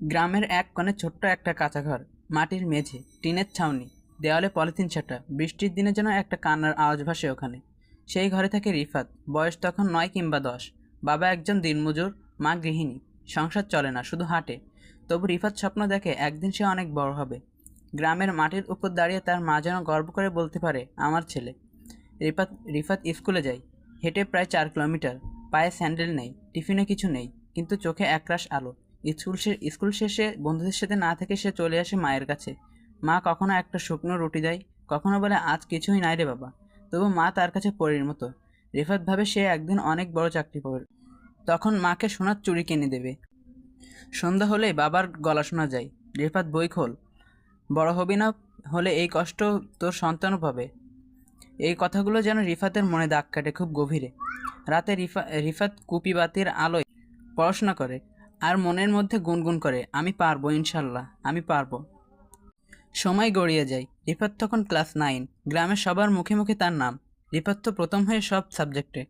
গ্রামের এক কোণে ছোট্ট একটা কাঁচা ঘর, মাটির মেঝে, টিনের ছাউনি, দেওয়ালে পলিথিন ছাটা। বৃষ্টির দিনে যেন একটা কান্নার আওয়াজ ভাসে ওখানে। সেই ঘরে থাকে রিফাত, বয়স তখন 9 কিংবা 10। বাবা একজন দিনমজুর, মা গৃহিণী। সংসার চলে না, শুধু হাঁটে। তবু রিফাত স্বপ্ন দেখে একদিন সে অনেক বড় হবে। গ্রামের মাটির উপর দাঁড়িয়ে তার মা যেন গর্ব করে বলতে পারে, আমার ছেলে। রিফাত রিফাত স্কুলে যায়, হেঁটে প্রায় 4 কিলোমিটার। পায়ে স্যান্ডেল নেই, টিফিনে কিছু নেই, কিন্তু চোখে একরাশ আলো। স্কুল শেষে বন্ধুদের সাথে না থেকে সে চলে আসে মায়ের কাছে। মা কখনো একটা শুকনো রুটি দেয়, কখনো বলে আজ কিছুই নাই রে বাবা। তবু মা তার কাছে পরীর মতো। রিফাত ভাবে সে একদিন অনেক বড় চাকরি পাবে, তখন মাকে সোনার চুড়ি কিনে দেবে। সন্ধ্যা হলেই বাবার গলা শোনা যায়, রিফাত বই খোল, বড় হবি না হলে এই কষ্ট তোর সন্তানও পাবে। এই কথাগুলো যেন রিফাতের মনে দাগ কাটে খুব গভীরে। রাতে রিফাত কুপি বাতির আলোয় পড়াশোনা করে, আর মনের মধ্যে গুনগুন করে, আমি পারবো, ইনশাল্লাহ আমি পারবো। সময় গড়িয়ে যায়, রিফাত তখন ক্লাস 9। গ্রামের সবার মুখে মুখে তার নাম। রিফাত তো প্রথম হয়ে সব সাবজেক্টে।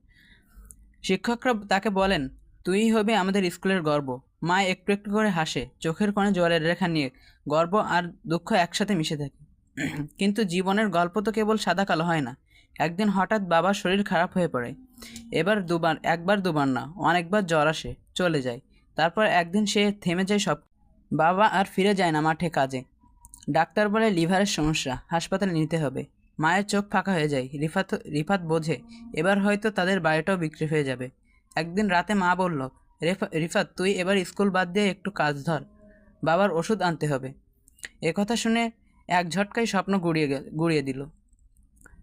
শিক্ষকরা তাকে বলেন, তুই হবি আমাদের স্কুলের গর্ব। মা একটু একটু করে হাসে, চোখের কোণে জলের রেখা নিয়ে। গর্ব আর দুঃখ একসাথে মিশে থাকে। কিন্তু জীবনের গল্প তো কেবল সাদা কালো হয় না। একদিন হঠাৎ বাবার শরীর খারাপ হয়ে পড়ে। একবার দুবার না, অনেকবার জ্বর আসে, চলে যায়। তারপর একদিন সে থেমে যায় সব। বাবা আর ফিরে যায় না মাঠে কাজে। ডাক্তার বলে লিভারের সমস্যা, হাসপাতালে নিতে হবে। মায়ের চোখ ফাঁকা হয়ে যায়। রিফাত বোঝে এবার হয়তো তাদের বাড়িটাও বিক্রি হয়ে যাবে। একদিন রাতে মা বলল, রিফাত তুই এবার স্কুল বাদ দিয়ে একটু কাজ ধর, বাবার ওষুধ আনতে হবে। একথা শুনে এক ঝটকায় স্বপ্ন গুড়িয়ে দিল।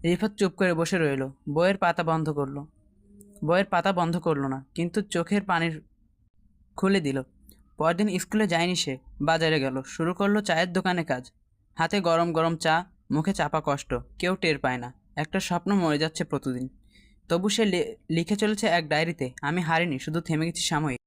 রিফাত চুপ করে বসে রইল, বইয়ের পাতা বন্ধ করলো না, কিন্তু চোখের পানি খুলে দিল। পরদিন স্কুলে যায়নি সে, বাজারে গেল, শুরু করলো চায়ের দোকানে কাজ। হাতে গরম গরম চা, মুখে চাপা কষ্ট, কেউ টের পায় না। একটা স্বপ্ন মরে যাচ্ছে প্রতিদিন। তবু সে লিখে চলেছে এক ডায়েরিতে, আমি হারিনি, শুধু থেমে গেছি সাময়িক।